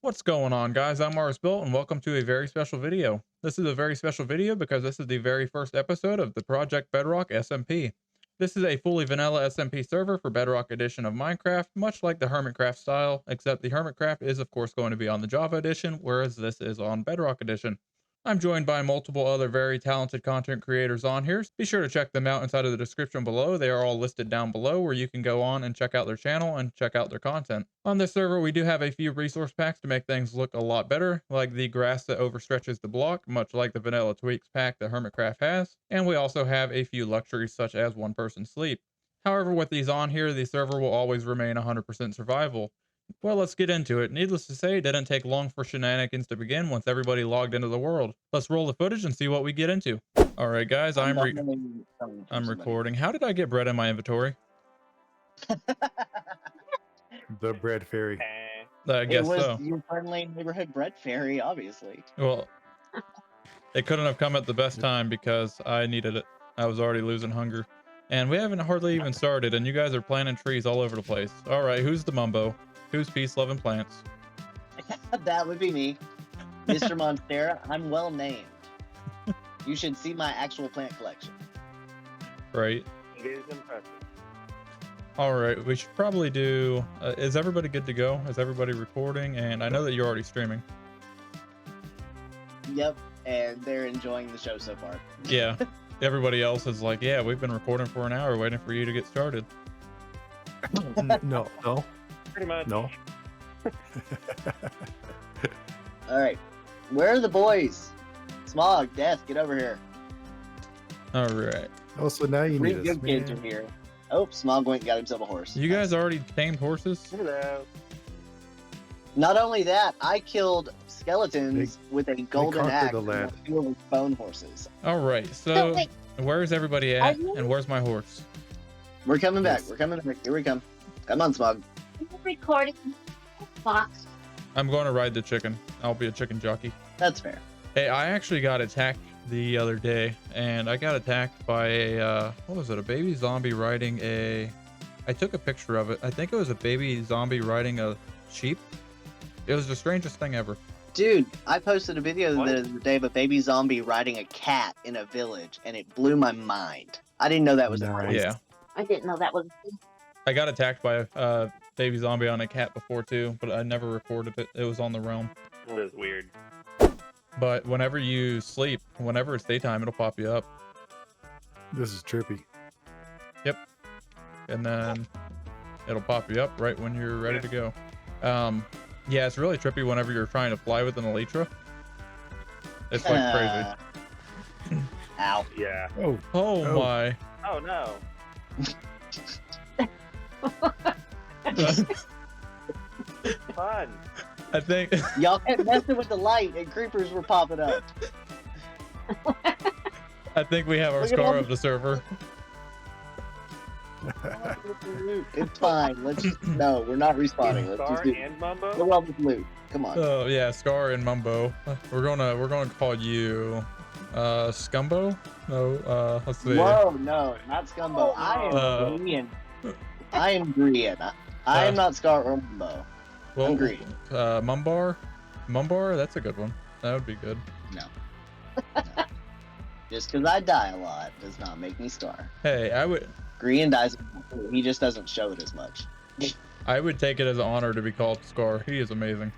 What's going on, guys? I'm Mars Built, and welcome to a very special video. This is a very special video because this is the very first episode of the Project Bedrock SMP. This is a fully vanilla SMP server for Bedrock edition of Minecraft, much like the Hermitcraft style, except the Hermitcraft is of course going to be on the Java edition, whereas this is on Bedrock edition. I'm joined by multiple other very talented content creators on here. Be sure to check them out inside of the description below. They are all listed down below where you can go on and check out their channel and check out their content. On this server, we do have a few resource packs to make things look a lot better, like the grass that overstretches the block, much like the vanilla tweaks pack that Hermitcraft has. And we also have a few luxuries such as one person sleep. However, with these on here, the server will always remain 100% survival. Well, let's get into it. Needless to say, it didn't take long for shenanigans to begin once everybody logged into the world. Let's roll the footage and see what we get into. All right, guys, I'm recording. How did I get bread in my inventory? The bread fairy. I guess so. Your friendly neighborhood bread fairy, obviously. Well, it couldn't have come at the best time because I needed it. I was already losing hunger. And we haven't hardly even started, and you guys are planting trees all over the place. All right, who's the mumbo? Who's peace-loving plants? That would be me. Mr. Monstera, I'm well named. You should see my actual plant collection. Right. It is impressive. All right, we should probably do... is everybody good to go? Is everybody recording? And I know that you're already streaming. Yep, and they're enjoying the show so far. Yeah. Everybody else is like, yeah, we've been recording for an hour waiting for you to get started. No. Pretty much. No. All right, where are the boys? Smog, Death, get over here. All right. Oh, so now you Three need us, good kids are man. here. Oh, Smog went and got himself a horse. You guys already tamed horses? Hello. Not only that, I killed skeletons with a golden conquered axe the and land. a field of bone horses. All right, So, so wait, where's everybody at? And where's my horse? We're coming back. Yes. We're coming back. Here we come. Come on, Smog. are you recording Fox? I'm going to ride the chicken. I'll be a chicken jockey. That's fair. Hey, I actually got attacked the other day, and I got attacked by a, what was it, a baby zombie riding a... I took a picture of it. I think it was a baby zombie riding a sheep. It was the strangest thing ever. Dude, I posted a video What? the other day of a baby zombie riding a cat in a village, and it blew my mind. I didn't know that was a Nice. thing. Yeah. I didn't know that was. I got attacked by a baby zombie on a cat before too, but I never recorded it. It was on the realm. It was weird. But whenever you sleep, whenever it's daytime, it'll pop you up. This is trippy. And then it'll pop you up right when you're ready to go. Yeah, it's really trippy whenever you're trying to fly with an elytra. It's like crazy. Ow. Yeah. Oh, Oh Oh. my. Oh no. Fun. I think Y'all kept messing with the light, and creepers were popping up. I think we have our Look at all scar the- of the server. It's fine. Let's just... No, we're not respawning. Let's Star just do... and Go Mumbo. well with loot. Come on. Oh yeah, Scar and Mumbo. We're gonna call you Scumbo? No, let's see. Whoa, no, not Scumbo. I Uh, am green. I am green. I am not Scar or Mumbo. Well, I'm green. Mumbar? Mumbar? That's a good one. That would be good. Just because I die a lot does not make me Star. Hey, Green dies. He just doesn't show it as much. I would take it as an honor to be called Scar. He is amazing.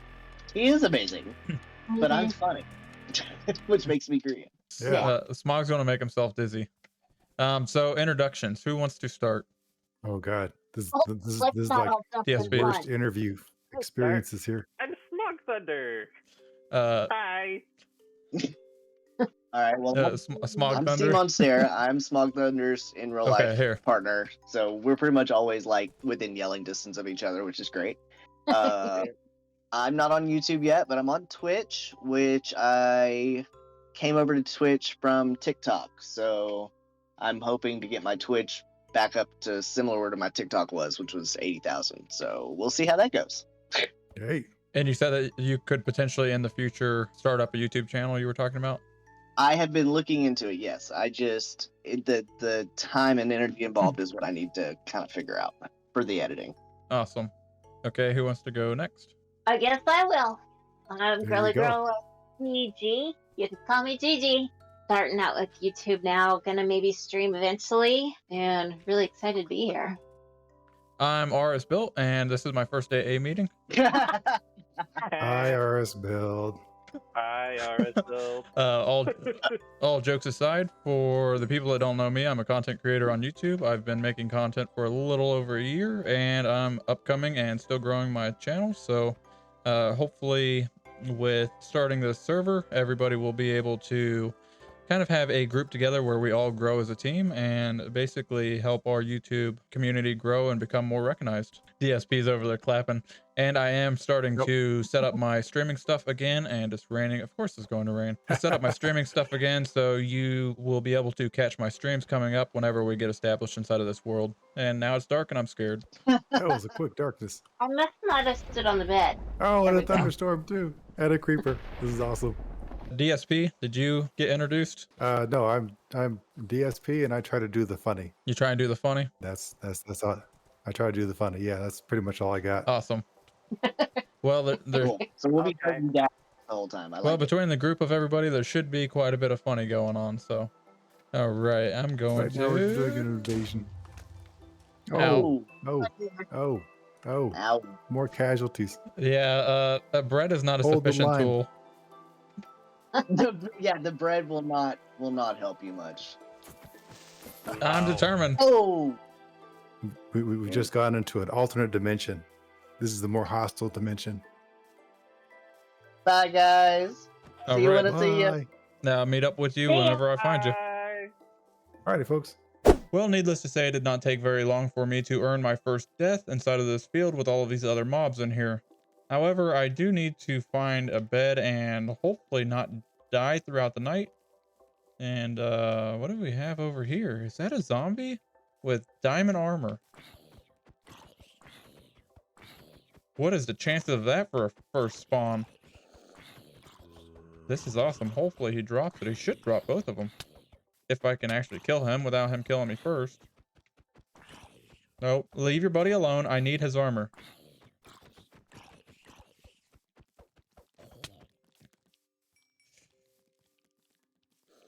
He is amazing, but I'm funny, which makes me green. yeah. Smog's gonna make himself dizzy. So introductions. Who wants to start? Oh God. This Oh, is let's this is not like all jump in TSP. one. first interview experiences here. I'm Smog Thunder. Uh, Hi. All right, well, Smog I'm Thunder. Steve Monstera. I'm Smog Thunder's in real Okay, life here. partner, so we're pretty much always like within yelling distance of each other, which is great. I'm not on YouTube yet, but I'm on Twitch, which I came over to Twitch from TikTok. So I'm hoping to get my Twitch back up to similar to my TikTok was, which was 80,000. So we'll see how that goes. Hey. And you said that you could potentially in the future start up a YouTube channel you were talking about? I have been looking into it. Yes, the time and energy involved is what I need to kind of figure out for the editing. Awesome. Okay, who wants to go next? I guess I will. I'm There Girly you go. Girl GG. You can call me Gigi. Starting out with YouTube now. Gonna maybe stream eventually. And really excited to be here. I'm RS Built, and this is my first AA meeting. IRS build. IRS build. All jokes aside, for the people that don't know me, I'm a content creator on YouTube. I've been making content for a little over a year, and I'm upcoming and still growing my channel. So hopefully with starting this server, everybody will be able to kind of have a group together where we all grow as a team and basically help our YouTube community grow and become more recognized. DSP's over there clapping. And I am starting Yep. to set up my streaming stuff again, and it's raining. Of course it's going to rain. I set up my streaming stuff again, so you will be able to catch my streams coming up whenever we get established inside of this world. And now it's dark and I'm scared. That was a quick darkness. I must not have stood on the bed. Oh, There and a we go. thunderstorm too. And a creeper. This is awesome. DSP, did you get introduced? No, I'm DSP and I try to do the funny. You try and do the funny? That's all. I try to do the funny. Yeah, that's pretty much all I got. Awesome. Well, Cool. So we'll be Okay. talking down the whole time. I well, like it. between the group of everybody, there should be quite a bit of funny going on. So, all right, I'm going Right now we're doing to. an invasion. Ow. Oh, oh, Ow. more casualties. Yeah, bread is not a Hold the sufficient line. tool. The bread will not help you much. I'm determined. Oh, We've just gone into an alternate dimension. This is the more hostile dimension. bye guys. All See you right. when I see you. Bye. Now I'll meet up with you See ya. whenever I find you. Bye. Alrighty, folks. Well, needless to say, it did not take very long for me to earn my first death inside of this field with all of these other mobs in here. However, I do need to find a bed and hopefully not die throughout the night. And what do we have over here? Is that a zombie with diamond armor? What is the chances of that for a first spawn? This is awesome. Hopefully he drops it. He should drop both of them. If I can actually kill him without him killing me first. Nope. Leave your buddy alone. I need his armor.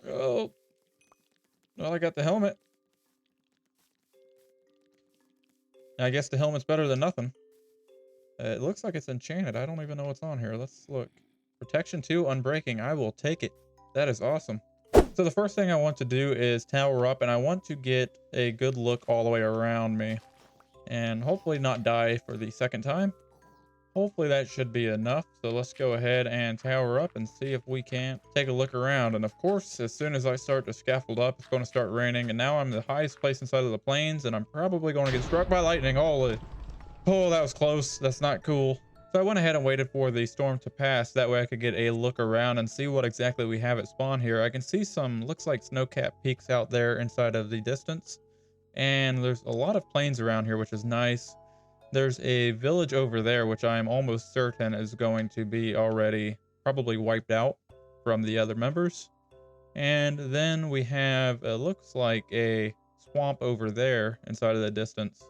Oh. Well, I got the helmet. I guess the helmet's better than nothing. It looks like it's enchanted. I don't even know what's on here. Let's look. Protection 2, unbreaking. I will take it. That is awesome. So the first thing I want to do is tower up, and I want to get a good look all the way around me. And hopefully not die for the second time. Hopefully that should be enough. So let's go ahead and tower up and see if we can't take a look around. And of course, as soon as I start to scaffold up, it's going to start raining. And now I'm the highest place inside of the plains, and I'm probably going to get struck by lightning. Holy. Oh, that was close. That's not cool. So I went ahead and waited for the storm to pass. That way I could get a look around and see what exactly we have at spawn here. I can see some, looks like snow-capped peaks out there inside of the distance. And there's a lot of plains around here, which is nice. There's a village over there, which I am almost certain is going to be already probably wiped out from the other members. And then we have, it looks like a swamp over there inside of the distance.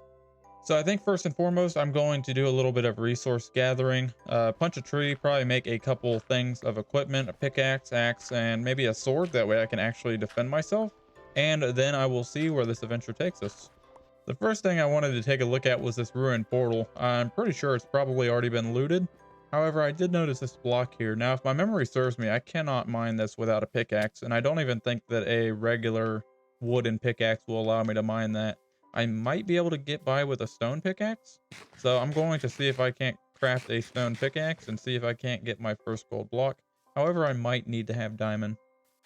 So I think first and foremost, I'm going to do a little bit of resource gathering, punch a tree, probably make a couple things of equipment, a pickaxe, axe, and maybe a sword. That way I can actually defend myself. And then I will see where this adventure takes us. The first thing I wanted to take a look at was this ruined portal. I'm pretty sure it's probably already been looted. However, I did notice this block here. Now, if my memory serves me, I cannot mine this without a pickaxe. And I don't even think that a regular wooden pickaxe will allow me to mine that. I might be able to get by with a stone pickaxe. So I'm going to see if I can't craft a stone pickaxe and see if I can't get my first gold block. However, I might need to have diamond.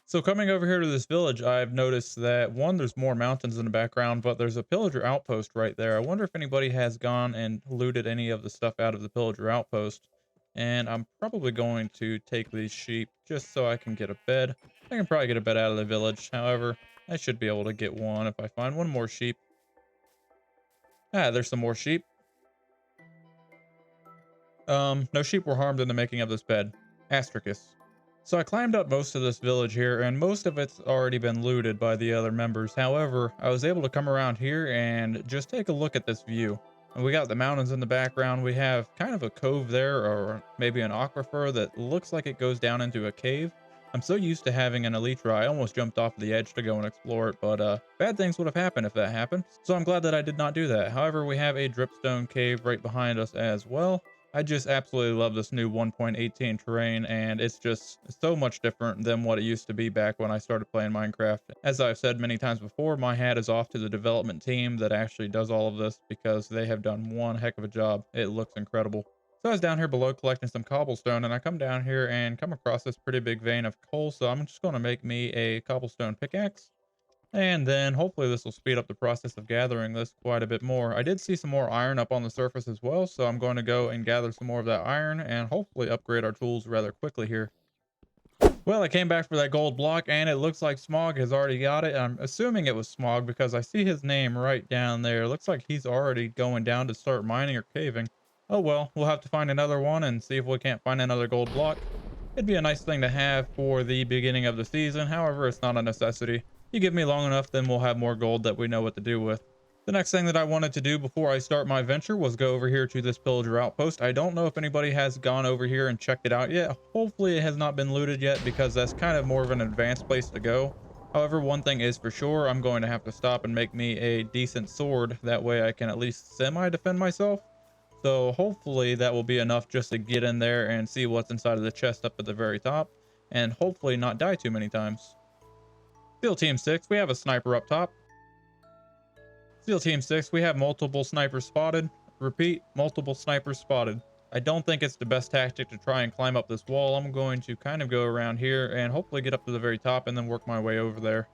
So coming over here to this village, I've noticed that one, there's more mountains in the background, but there's a pillager outpost right there. I wonder if anybody has gone and looted any of the stuff out of the pillager outpost. And I'm probably going to take these sheep just so I can get a bed. I can probably get a bed out of the village. However, I should be able to get one if I find one more sheep. Ah, there's some more sheep. No sheep were harmed in the making of this bed. Astricus. So I climbed up most of this village here, and most of it's already been looted by the other members. However, I was able to come around here and just take a look at this view. And we got the mountains in the background. We have kind of a cove there, or maybe an aquifer that looks like it goes down into a cave. I'm so used to having an elytra, I almost jumped off the edge to go and explore it, but bad things would have happened if that happened. So I'm glad that I did not do that. However, we have a dripstone cave right behind us as well. I just absolutely love this new 1.18 terrain, and it's just so much different than what it used to be back when I started playing Minecraft. As I've said many times before, my hat is off to the development team that actually does all of this, because they have done one heck of a job. It looks incredible. So I was down here below collecting some cobblestone, and I come down here and come across this pretty big vein of coal, so I'm just going to make me a cobblestone pickaxe. And then hopefully this will speed up the process of gathering this quite a bit more. I did see some more iron up on the surface as well, so I'm going to go and gather some more of that iron and hopefully upgrade our tools rather quickly here. Well, I came back for that gold block, and it looks like Smog has already got it. I'm assuming it was Smog because I see his name right down there. It looks like he's already going down to start mining or caving. Oh well, we'll have to find another one and see if we can't find another gold block. It'd be a nice thing to have for the beginning of the season. However, it's not a necessity. You give me long enough, then we'll have more gold that we know what to do with. The next thing that I wanted to do before I start my venture was go over here to this Pillager outpost. I don't know if anybody has gone over here and checked it out yet. Hopefully it has not been looted yet, because that's kind of more of an advanced place to go. However, one thing is for sure, I'm going to have to stop and make me a decent sword. That way I can at least semi-defend myself. So hopefully that will be enough just to get in there and see what's inside of the chest up at the very top, and hopefully not die too many times. SEAL Team 6, we have a sniper up top. SEAL Team 6, we have multiple snipers spotted. Repeat, multiple snipers spotted. I don't think it's the best tactic to try and climb up this wall. I'm going to kind of go around here and hopefully get up to the very top and then work my way over there.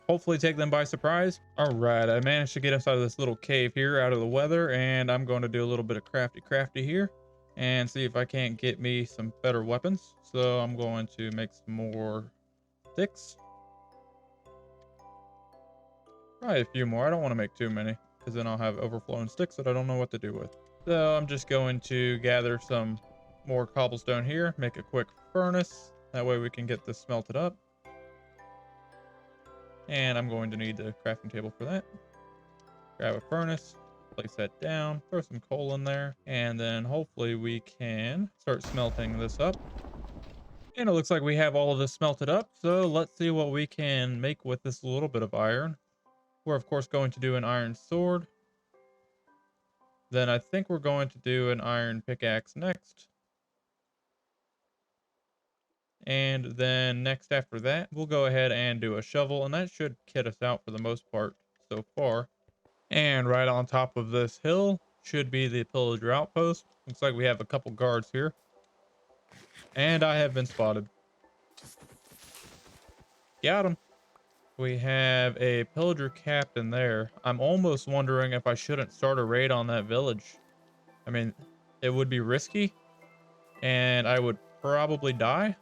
Hopefully take them by surprise. All right, I managed to get inside of this little cave here out of the weather, and I'm going to do a little bit of crafty here and see if I can't get me some better weapons. So I'm going to make some more sticks. Probably a few more. I don't want to make too many, because then I'll have overflowing sticks that I don't know what to do with. So I'm just going to gather some more cobblestone here, make a quick furnace. That way we can get this smelted up. And I'm going to need the crafting table for that. Grab a furnace, place that down, throw some coal in there, and then hopefully we can start smelting this up. And it looks like we have all of this smelted up, so let's see what we can make with this little bit of iron. We're of course going to do an iron sword. Then I think we're going to do an iron pickaxe next. And then next after that, we'll go ahead and do a shovel, and that should kit us out for the most part so far. And right on top of this hill should be the Pillager outpost. Looks like we have a couple guards here. And I have been spotted. Got him. We have a Pillager captain there. I'm almost wondering if I shouldn't start a raid on that village. I mean, it would be risky, and I would probably die.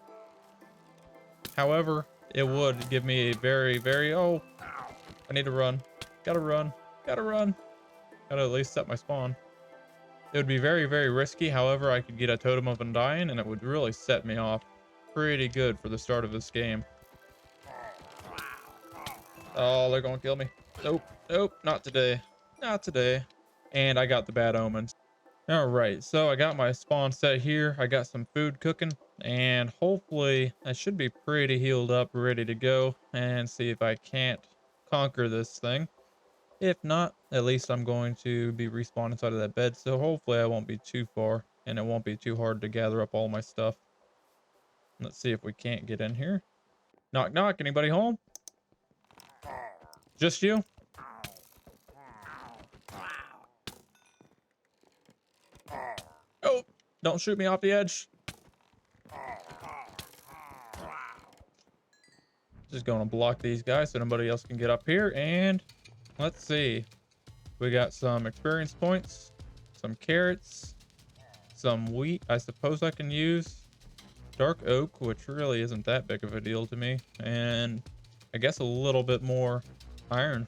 However, it would give me a very, oh, I need to run. Gotta run. Gotta at least set my spawn. It would be very risky. However, I could get a totem of undying, and it would really set me off pretty good for the start of this game. Oh, they're gonna kill me. Nope, not today. Not today. And I got the bad omens. All right, so I got my spawn set here. I got some food cooking, and hopefully I should be pretty healed up, ready to go, and see if I can't conquer this thing. If not, at least I'm going to be respawned inside of that bed, so hopefully I won't be too far, and it won't be too hard to gather up all my stuff. Let's see if we can't get in here. Knock, knock, anybody home? Just you? Oh, don't shoot me off the edge. Just going to block these guys so nobody else can get up here. And let's see. We got some experience points, some carrots, some wheat. I suppose I can use dark oak, which really isn't that big of a deal to me. And I guess a little bit more iron.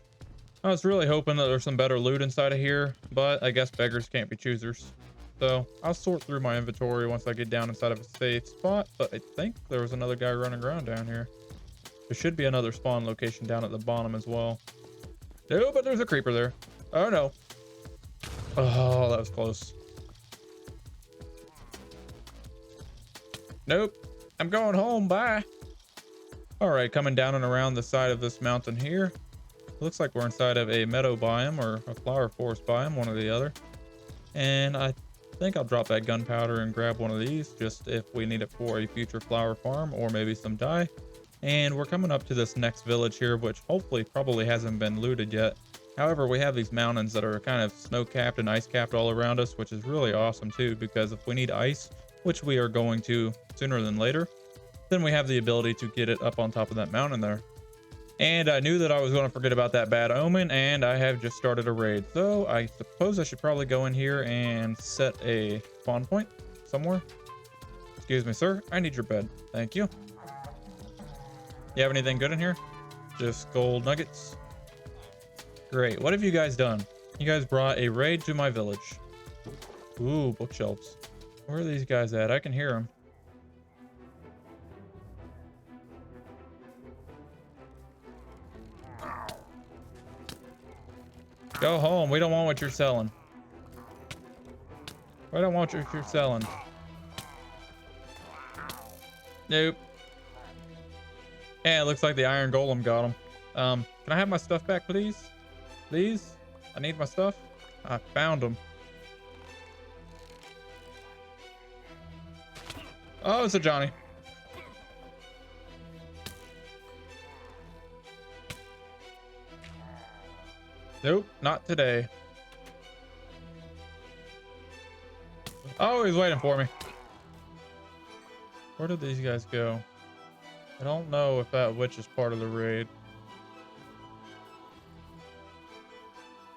I was really hoping that there's some better loot inside of here, but I guess beggars can't be choosers. So I'll sort through my inventory once I get down inside of a safe spot, but I think there was another guy running around down here. There should be another spawn location down at the bottom as well. No, but there's a creeper there. Oh no. Oh, that was close. Nope. I'm going home. Bye. All right, coming down and around the side of this mountain here. Looks like we're inside of a meadow biome or a flower forest biome, one or the other. And I think I'll drop that gunpowder and grab one of these just if we need it for a future flower farm or maybe some dye. And we're coming up to this next village here, which hopefully probably hasn't been looted yet. However, we have these mountains that are kind of snow-capped and ice-capped all around us, which is really awesome too, because if we need ice, which we are going to sooner than later, then we have the ability to get it up on top of that mountain there. And I knew that I was going to forget about that bad omen, and I have just started a raid. So I suppose I should probably go in here and set a spawn point somewhere. Excuse me, sir. I need your bed. Thank you. You have anything good in here? Just gold nuggets. Great. What have you guys done? You guys brought a raid to my village. Ooh, bookshelves. Where are these guys at? I can hear them. Go home. We don't want what you're selling. We don't want what you're selling. Nope. Yeah, it looks like the iron golem got him. Can I have my stuff back, please? Please? I need my stuff. I found them. Oh, it's a Johnny. Nope, not today. Oh, he's waiting for me. Where did these guys go? I don't know if that witch is part of the raid.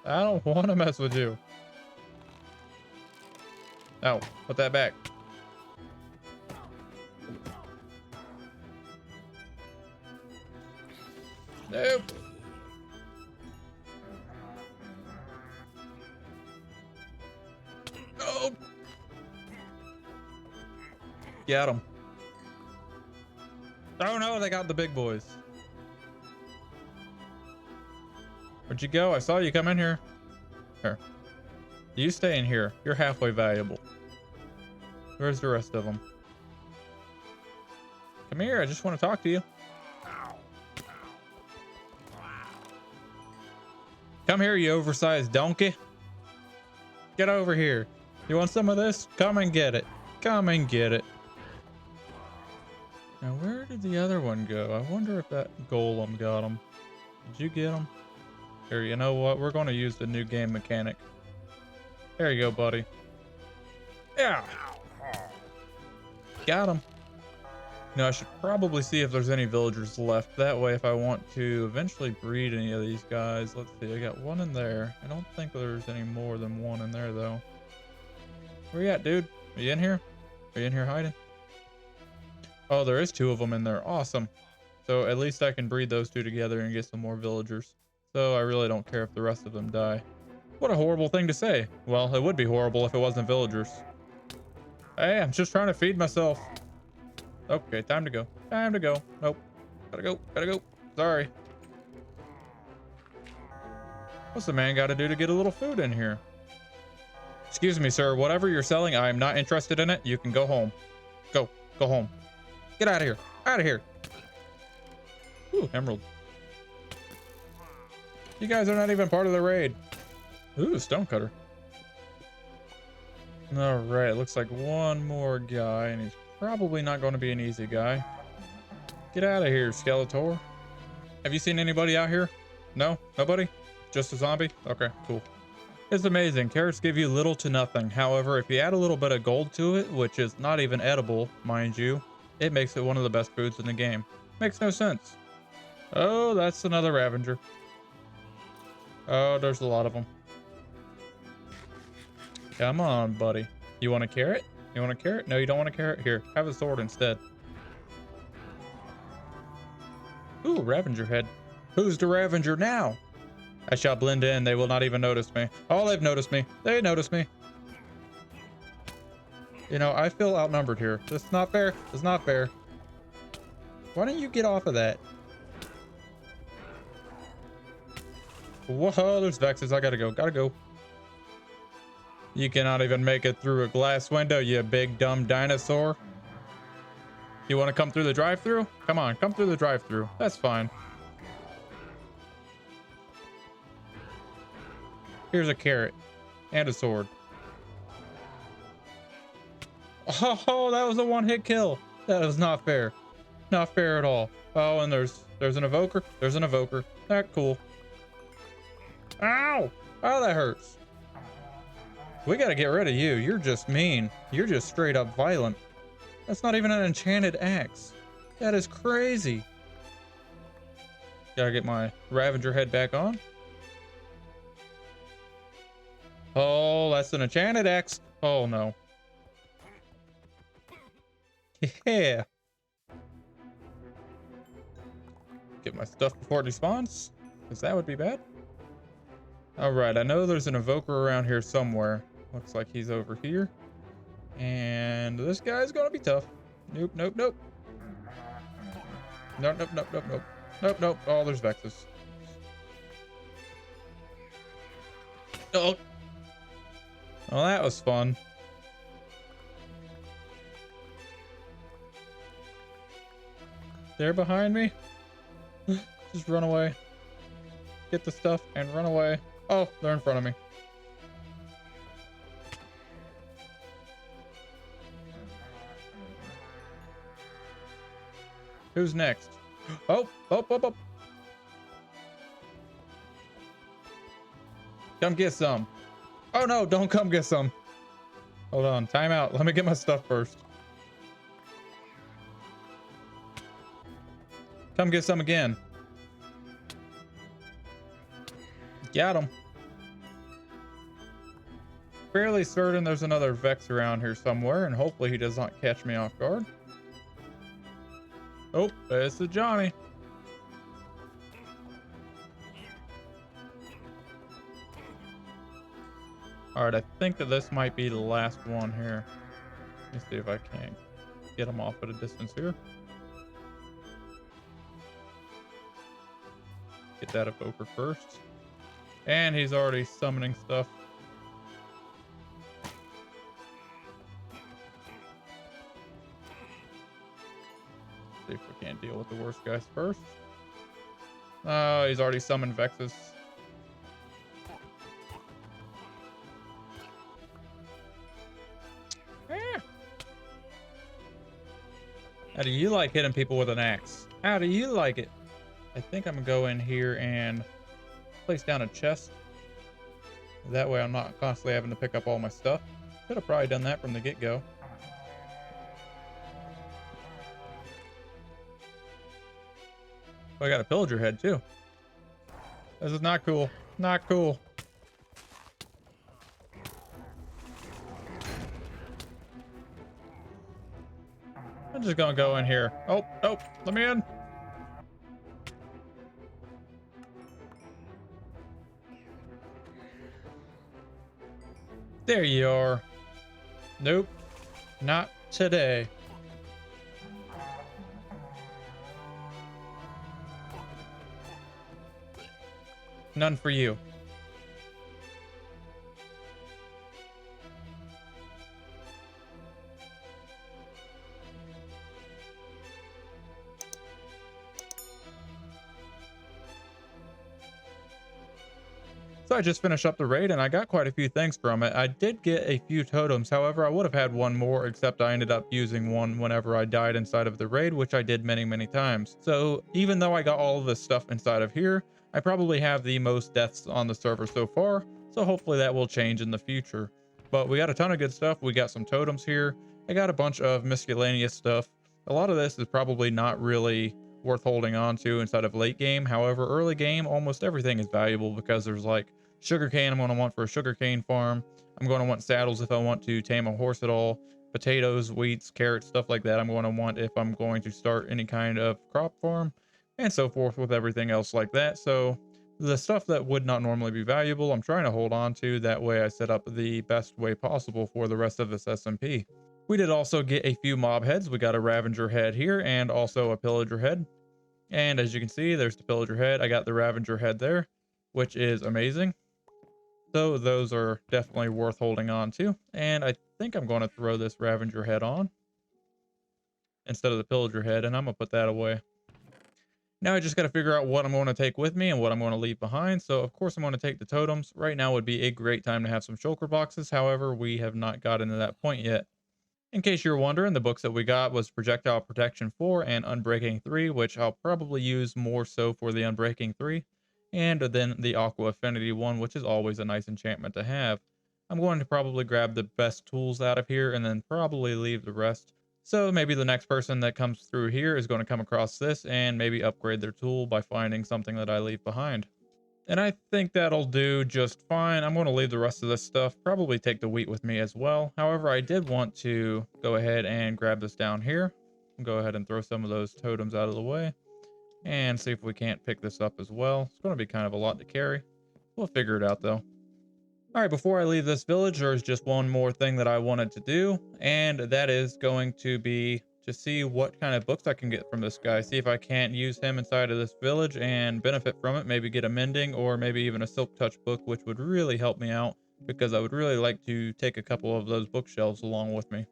I don't want to mess with you. No, put that back. Nope. Oh. Get him. Oh no, they got the big boys. Where'd you go? I saw you come in here. Here. You stay in here. You're halfway valuable. Where's the rest of them? Come here. I just want to talk to you. Come here, you oversized donkey. Get over here. You want some of this? Come and get it. Come and get it. Now, where did the other one go? I wonder if that golem got him. Did you get him? Here, you know what? We're going to use the new game mechanic. There you go, buddy. Yeah. Got him. Now, I should probably see if there's any villagers left. That way, if I want to eventually breed any of these guys. Let's see. I got one in there. I don't think there's any more than one in there, though. Where you at, dude? Are you in here? Are you in here hiding? Oh, there is two of them in there. Awesome. So at least I can breed those two together and get some more villagers. So I really don't care if the rest of them die. What a horrible thing to say. Well, it would be horrible if it wasn't villagers. Hey, I'm just trying to feed myself. Okay, time to go. Time to go. Nope. Gotta go. Gotta go. Sorry. What's the man got to do to get a little food in here? Excuse me, sir. Whatever you're selling, I am not interested in it. You can go home. Go. Go home. Get out of here. Out of here. Ooh, emerald. You guys are not even part of the raid. Ooh, stonecutter. All right. Looks like one more guy, and he's probably not going to be an easy guy. Get out of here, Skeletor. Have you seen anybody out here? No? Nobody? Just a zombie? Okay, cool. It's amazing. Carrots give you little to nothing. However, if you add a little bit of gold to it, which is not even edible, mind you, it makes it one of the best foods in the game. Makes no sense. Oh, that's another Ravager. Oh, there's a lot of them. Come on, buddy. You want a carrot? You want a carrot? No, you don't want a carrot? Here, have a sword instead. Ooh, Ravager head. Who's the Ravager now? I shall blend in. They will not even notice me. Oh, they've noticed me. They noticed me. You know, I feel outnumbered here. This is not fair. This is not fair. Why don't you get off of that? Whoa, there's Vexes. I gotta go. Gotta go. You cannot even make it through a glass window, you big dumb dinosaur. You want to come through the drive-thru? Come on, come through the drive-thru. That's fine. Here's a carrot and a sword. Oh, that was a one-hit kill. That was not fair. Not fair at all. Oh, and there's an evoker. There's an evoker. That cool. Ow! Oh, that hurts. We gotta get rid of you. You're just mean. You're just straight up violent. That's not even an enchanted axe. That is crazy. Gotta get my Ravager head back on. Oh, that's an enchanted axe. Oh no. Yeah. Get my stuff before it despawns, because that would be bad. Alright, I know there's an evoker around here somewhere. Looks like he's over here. And this guy's gonna be tough. Nope, nope, nope. Nope, nope, nope, nope, nope. Nope, nope. Oh, there's Vexus. Oh. Well, that was fun. They're behind me. Just run away. Get the stuff and run away. Oh, they're in front of me. Who's next? Oh, oh, oh, oh. Come get some. Oh no, don't come get some. Hold on, time out. Let me get my stuff first. Come get some again. Got him. Fairly certain there's another Vex around here somewhere, and hopefully he does not catch me off guard. Oh, it's the Johnny. All right, I think that this might be the last one here. Let me see if I can get him off at a distance here. Get that evoker first. And he's already summoning stuff. See if we can't deal with the worst guys first. Oh, he's already summoned Vexus. How do you like hitting people with an axe? How do you like it? I think I'm gonna go in here and place down a chest. That way I'm not constantly having to pick up all my stuff. Could have probably done that from the get-go. Oh, I got a pillager head too. This is not cool. Not cool. I'm just gonna go in here. Oh, oh, let me in. There you are. Nope, not today. None for you. So I just finished up the raid and I got quite a few things from it. I did get a few totems. However, I would have had one more, except I ended up using one whenever I died inside of the raid, which I did many, many times. So even though I got all of this stuff inside of here, I probably have the most deaths on the server so far. So hopefully that will change in the future. But we got a ton of good stuff. We got some totems here. I got a bunch of miscellaneous stuff. A lot of this is probably not really worth holding on to inside of late game. However, early game, almost everything is valuable because there's like sugarcane I'm going to want for a sugarcane farm. I'm going to want saddles if I want to tame a horse at all. Potatoes, wheats, carrots, stuff like that I'm going to want if I'm going to start any kind of crop farm, and so forth with everything else like that. So the stuff that would not normally be valuable, I'm trying to hold on to. That way I set up the best way possible for the rest of this SMP. We did also get a few mob heads. We got a Ravager head here and also a Pillager head. And as you can see, there's the Pillager head. I got the Ravager head there, which is amazing. So those are definitely worth holding on to. And I think I'm going to throw this Ravager head on instead of the Pillager head, and I'm going to put that away. Now I just got to figure out what I'm going to take with me and what I'm going to leave behind. So of course I'm going to take the totems. Right now would be a great time to have some shulker boxes. However, we have not gotten to that point yet. In case you're wondering, the books that we got was Projectile Protection 4 and Unbreaking 3, which I'll probably use more so for the Unbreaking 3, and then the Aqua Affinity one, which is always a nice enchantment to have. I'm going to probably grab the best tools out of here and then probably leave the rest. So maybe the next person that comes through here is going to come across this and maybe upgrade their tool by finding something that I leave behind. And I think that'll do just fine. I'm going to leave the rest of this stuff, probably take the wheat with me as well. However, I did want to go ahead and grab this down here. Go ahead and throw some of those totems out of the way and see if we can't pick this up as well. It's going to be kind of a lot to carry. We'll figure it out though. All right, before I leave this village, there's just one more thing that I wanted to do, and that is going to be to see what kind of books I can get from this guy. See if I can't use him inside of this village and benefit from it. Maybe get a mending or maybe even a silk touch book, which would really help me out because I would really like to take a couple of those bookshelves along with me.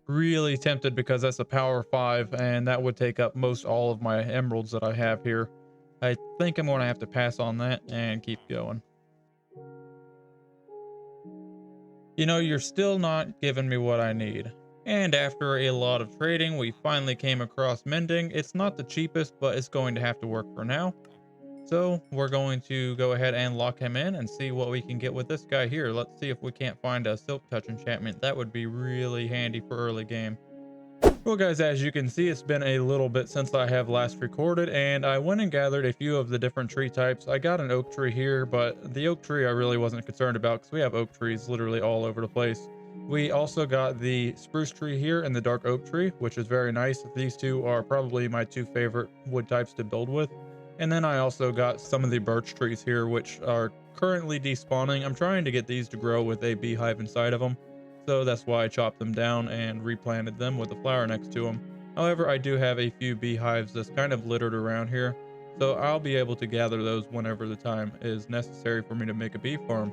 Really tempted because that's a power 5 and that would take up most all of my emeralds that I have here. I think I'm going to have to pass on that and keep going. You know, you're still not giving me what I need. And after a lot of trading, we finally came across mending. It's not the cheapest, but it's going to have to work for now. So we're going to go ahead and lock him in and see what we can get with this guy here. Let's see if we can't find a silk touch enchantment. That would be really handy for early game. Well guys, as you can see, it's been a little bit since I have last recorded, and I went and gathered a few of the different tree types. I got an oak tree here, but the oak tree I really wasn't concerned about because we have oak trees literally all over the place. We also got the spruce tree here and the dark oak tree, which is very nice. These two are probably my two favorite wood types to build with. And then I also got some of the birch trees here, which are currently despawning. I'm trying to get these to grow with a beehive inside of them. So that's why I chopped them down and replanted them with a flower next to them. However, I do have a few beehives that's kind of littered around here, so I'll be able to gather those whenever the time is necessary for me to make a bee farm.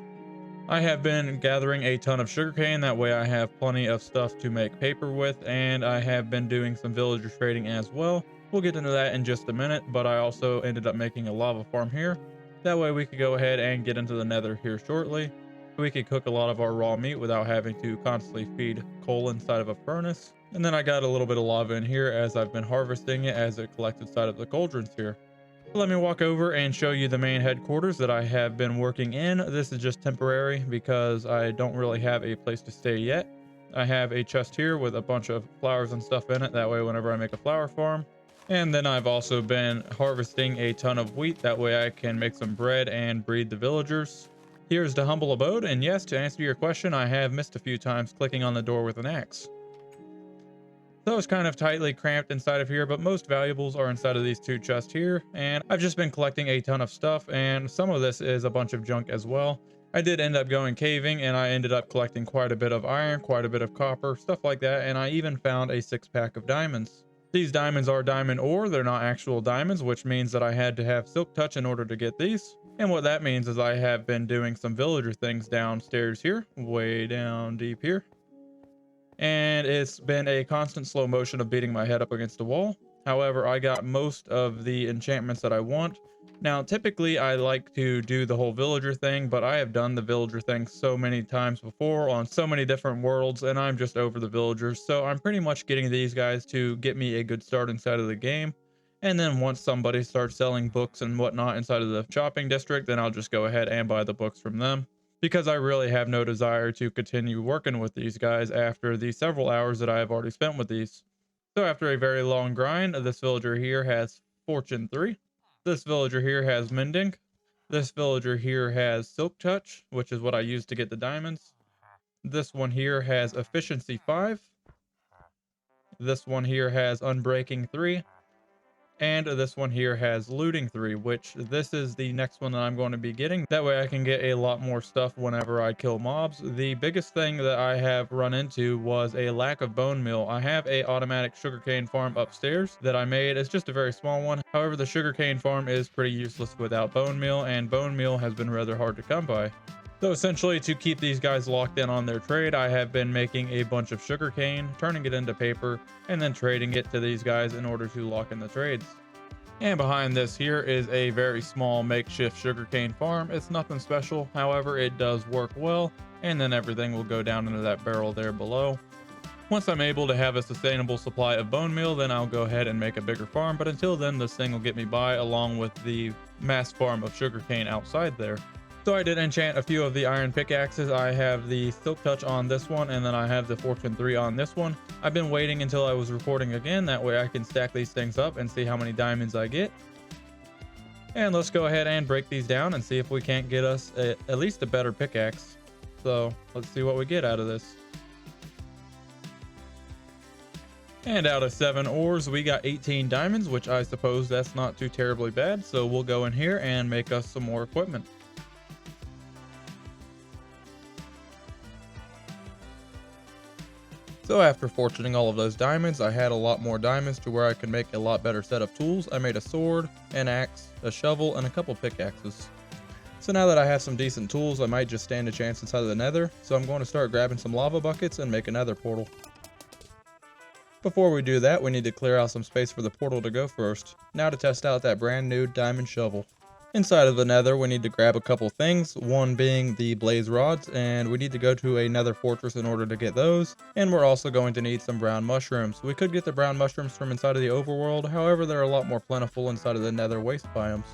I have been gathering a ton of sugarcane, that way I have plenty of stuff to make paper with, and I have been doing some villager trading as well. We'll get into that in just a minute, but I also ended up making a lava farm here. That way we could go ahead and get into the nether here shortly. We could cook a lot of our raw meat without having to constantly feed coal inside of a furnace. And then I got a little bit of lava in here as I've been harvesting it as it collects inside of the cauldrons here. Let me walk over and show you the main headquarters that I have been working in. This is just temporary because I don't really have a place to stay yet. I have a chest here with a bunch of flowers and stuff in it. That way whenever I make a flower farm. And then I've also been harvesting a ton of wheat. That way I can make some bread and breed the villagers. Here's the humble abode, and yes, to answer your question, I have missed a few times clicking on the door with an axe. So it's kind of tightly cramped inside of here, but most valuables are inside of these two chests here, and I've just been collecting a ton of stuff, and some of this is a bunch of junk as well. I did end up going caving, and I ended up collecting quite a bit of iron, quite a bit of copper, stuff like that, and I even found a 6-pack of diamonds. These diamonds are diamond ore, they're not actual diamonds, which means that I had to have silk touch in order to get these. And what that means is I have been doing some villager things downstairs here, way down deep here. And it's been a constant slow motion of beating my head up against the wall. However, I got most of the enchantments that I want. Now, typically I like to do the whole villager thing, but I have done the villager thing so many times before on so many different worlds, and I'm just over the villagers. So I'm pretty much getting these guys to get me a good start inside of the game. And then once somebody starts selling books and whatnot inside of the shopping district, then I'll just go ahead and buy the books from them. Because I really have no desire to continue working with these guys after the several hours that I have already spent with these. So after a very long grind, this villager here has Fortune 3. This villager here has Mending. This villager here has Silk Touch, which is what I use to get the diamonds. This one here has Efficiency 5. This one here has Unbreaking 3. And this one here has Looting 3, which this is the next one that I'm going to be getting. That way I can get a lot more stuff whenever I kill mobs. The biggest thing that I have run into was a lack of bone meal. I have a automatic sugarcane farm upstairs that I made. It's just a very small one. However, the sugarcane farm is pretty useless without bone meal, and bone meal has been rather hard to come by. So essentially, to keep these guys locked in on their trade, I have been making a bunch of sugarcane, turning it into paper, and then trading it to these guys in order to lock in the trades. And behind this here is a very small makeshift sugarcane farm. It's nothing special, however, it does work well, and then everything will go down into that barrel there below. Once I'm able to have a sustainable supply of bone meal, then I'll go ahead and make a bigger farm, but until then, this thing will get me by along with the mass farm of sugarcane outside there. So I did enchant a few of the iron pickaxes. I have the Silk Touch on this one, and then I have the Fortune 3 on this one. I've been waiting until I was recording again, that way I can stack these things up and see how many diamonds I get. And let's go ahead and break these down and see if we can't get us at least a better pickaxe. So let's see what we get out of this. And out of 7 ores, we got 18 diamonds, which I suppose that's not too terribly bad. So we'll go in here and make us some more equipment. So after fortuning all of those diamonds, I had a lot more diamonds to where I could make a lot better set of tools. I made a sword, an axe, a shovel, and a couple pickaxes. So now that I have some decent tools, I might just stand a chance inside of the Nether. So I'm going to start grabbing some lava buckets and make a Nether portal. Before we do that, we need to clear out some space for the portal to go first. Now to test out that brand new diamond shovel. Inside of the Nether, we need to grab a couple things, one being the blaze rods, and we need to go to a Nether fortress in order to get those. And we're also going to need some brown mushrooms. We could get the brown mushrooms from inside of the overworld, however they're a lot more plentiful inside of the Nether waste biomes.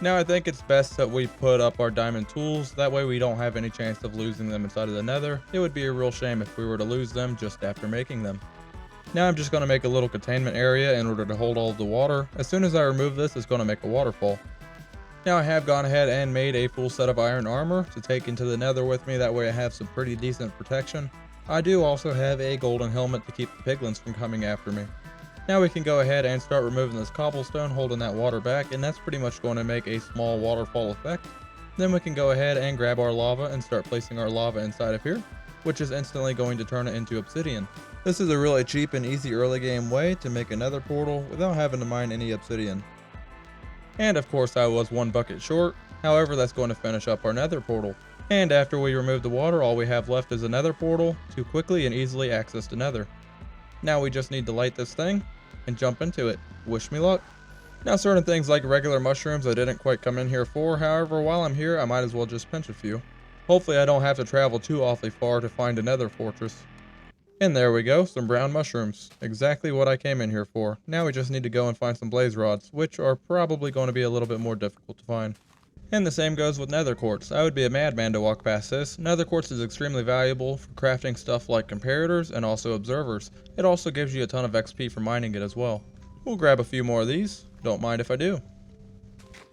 Now I think it's best that we put up our diamond tools, that way we don't have any chance of losing them inside of the Nether. It would be a real shame if we were to lose them just after making them. Now I'm just going to make a little containment area in order to hold all of the water. As soon as I remove this, it's going to make a waterfall. Now I have gone ahead and made a full set of iron armor to take into the Nether with me, that way I have some pretty decent protection. I do also have a golden helmet to keep the piglins from coming after me. Now we can go ahead and start removing this cobblestone, holding that water back, and that's pretty much going to make a small waterfall effect. Then we can go ahead and grab our lava and start placing our lava inside of here, which is instantly going to turn it into obsidian. This is a really cheap and easy early game way to make a Nether portal without having to mine any obsidian. And of course I was 1 bucket short, however that's going to finish up our Nether portal. And after we remove the water, all we have left is a Nether portal to quickly and easily access the Nether. Now we just need to light this thing and jump into it. Wish me luck. Now certain things like regular mushrooms I didn't quite come in here for, however while I'm here I might as well just pinch a few. Hopefully I don't have to travel too awfully far to find a Nether fortress. And there we go, some brown mushrooms. Exactly what I came in here for. Now we just need to go and find some blaze rods, which are probably going to be a little bit more difficult to find. And the same goes with nether quartz. I would be a madman to walk past this. Nether quartz is extremely valuable for crafting stuff like comparators and also observers. It also gives you a ton of XP for mining it as well. We'll grab a few more of these. Don't mind if I do.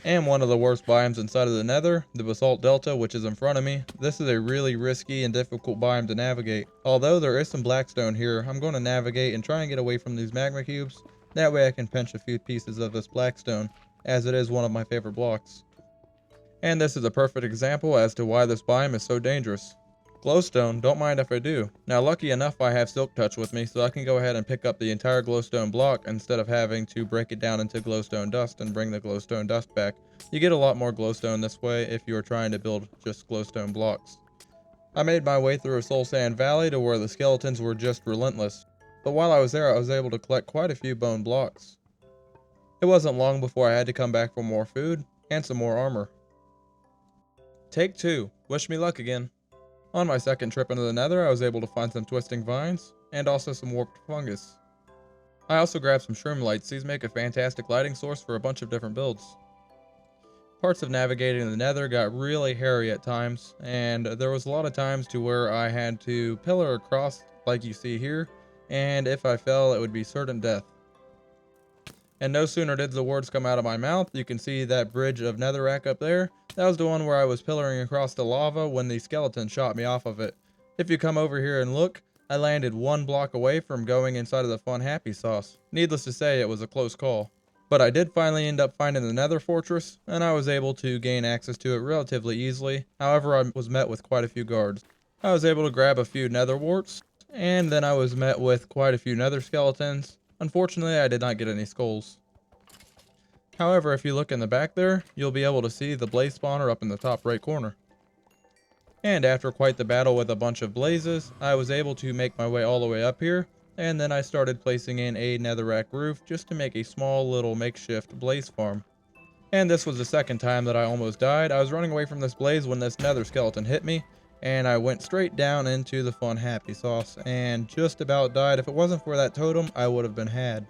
And one of the worst biomes inside of the Nether, the Basalt Delta, which is in front of me. This is a really risky and difficult biome to navigate. Although there is some blackstone here, I'm going to navigate and try and get away from these magma cubes. That way I can pinch a few pieces of this blackstone, as it is one of my favorite blocks. And this is a perfect example as to why this biome is so dangerous. Glowstone, don't mind if I do. Now lucky enough I have Silk Touch with me, so I can go ahead and pick up the entire glowstone block instead of having to break it down into glowstone dust and bring the glowstone dust back. You get a lot more glowstone this way if you are trying to build just glowstone blocks. I made my way through a soul sand valley to where the skeletons were just relentless. But while I was there I was able to collect quite a few bone blocks. It wasn't long before I had to come back for more food and some more armor. Take 2. Wish me luck again. On my second trip into the Nether, I was able to find some twisting vines, and also some warped fungus. I also grabbed some shroom lights. These make a fantastic lighting source for a bunch of different builds. Parts of navigating the Nether got really hairy at times, and there was a lot of times to where I had to pillar across like you see here, and if I fell it would be certain death. And no sooner did the words come out of my mouth, you can see that bridge of netherrack up there. That was the one where I was pillaring across the lava when the skeleton shot me off of it. If you come over here and look, I landed 1 block away from going inside of the fun happy sauce. Needless to say, it was a close call. But I did finally end up finding the Nether fortress, and I was able to gain access to it relatively easily. However, I was met with quite a few guards. I was able to grab a few nether warts, and then I was met with quite a few nether skeletons. Unfortunately, I did not get any skulls. However, if you look in the back there, you'll be able to see the blaze spawner up in the top right corner. And after quite the battle with a bunch of blazes, I was able to make my way all the way up here, and then I started placing in a netherrack roof just to make a small little makeshift blaze farm. And this was the second time that I almost died. I was running away from this blaze when this nether skeleton hit me, and I went straight down into the fun happy sauce and just about died. If it wasn't for that totem, I would have been had.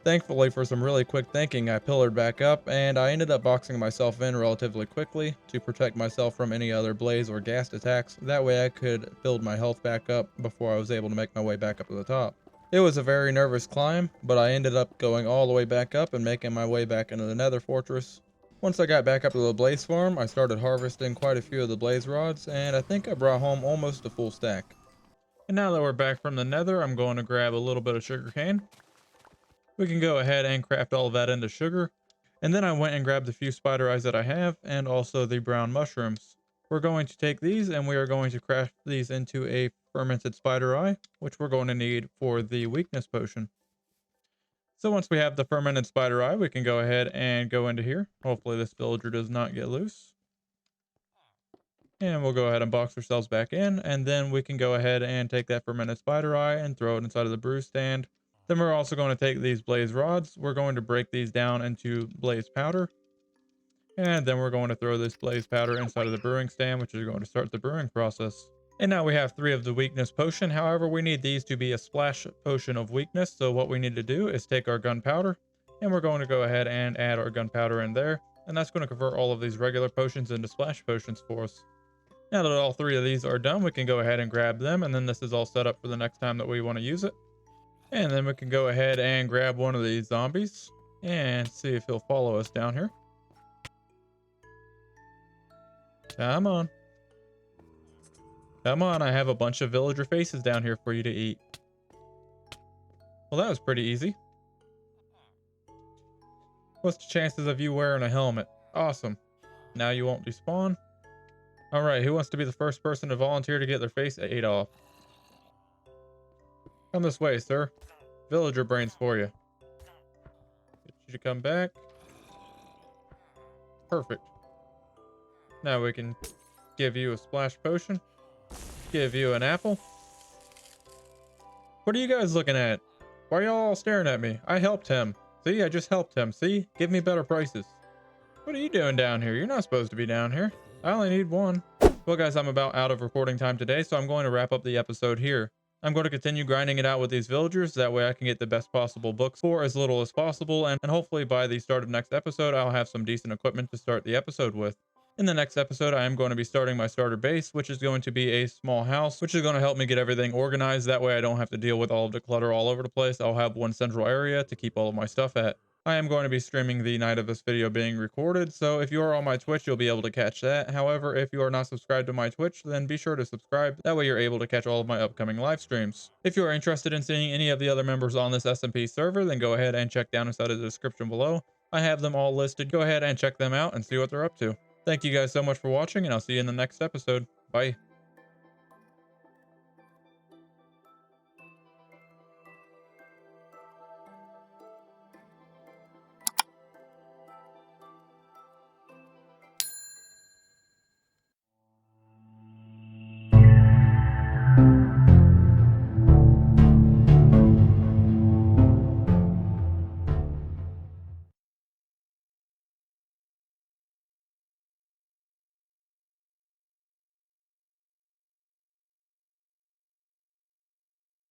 Thankfully, for some really quick thinking, I pillared back up, and I ended up boxing myself in relatively quickly to protect myself from any other blaze or ghast attacks. That way I could build my health back up before I was able to make my way back up to the top. It was a very nervous climb, but I ended up going all the way back up and making my way back into the nether fortress. Once I got back up to the blaze farm, I started harvesting quite a few of the blaze rods, and I think I brought home almost a full stack. And now that we're back from the nether, I'm going to grab a little bit of sugarcane. We can go ahead and craft all of that into sugar. And then I went and grabbed the few spider eyes that I have, and also the brown mushrooms. We're going to take these and we are going to craft these into a fermented spider eye, which we're going to need for the weakness potion. So once we have the fermented spider eye, we can go ahead and go into here. Hopefully this villager does not get loose. And we'll go ahead and box ourselves back in, and then we can go ahead and take that fermented spider eye and throw it inside of the brew stand. Then we're also going to take these blaze rods. We're going to break these down into blaze powder. And then we're going to throw this blaze powder inside of the brewing stand, which is going to start the brewing process. And now we have 3 of the weakness potion. However, we need these to be a splash potion of weakness. So what we need to do is take our gunpowder, and we're going to go ahead and add our gunpowder in there. And that's going to convert all of these regular potions into splash potions for us. Now that all 3 of these are done, we can go ahead and grab them. And then this is all set up for the next time that we want to use it. And then we can go ahead and grab one of these zombies and see if he'll follow us down here. Come on. Come on, I have a bunch of villager faces down here for you to eat. Well, that was pretty easy. What's the chances of you wearing a helmet? Awesome. Now you won't despawn. Alright, who wants to be the first person to volunteer to get their face ate off? Come this way, sir. Villager brains for you. Get you to come back. Perfect. Now we can give you a splash potion. Give you an apple. What are you guys looking at? Why are y'all all staring at me? I helped him. See, I just helped him. See? Give me better prices. What are you doing down here? You're not supposed to be down here. I only need one. Well, guys, I'm about out of recording time today, so I'm going to wrap up the episode here. I'm going to continue grinding it out with these villagers. That way I can get the best possible books for as little as possible. And hopefully by the start of next episode, I'll have some decent equipment to start the episode with. In the next episode, I am going to be starting my starter base, which is going to be a small house, which is going to help me get everything organized. That way I don't have to deal with all of the clutter all over the place. I'll have one central area to keep all of my stuff at. I am going to be streaming the night of this video being recorded, so if you are on my Twitch, you'll be able to catch that. However, if you are not subscribed to my Twitch, then be sure to subscribe. That way you're able to catch all of my upcoming live streams. If you are interested in seeing any of the other members on this SMP server, then go ahead and check down inside of the description below. I have them all listed. Go ahead and check them out and see what they're up to. Thank you guys so much for watching, and I'll see you in the next episode. Bye.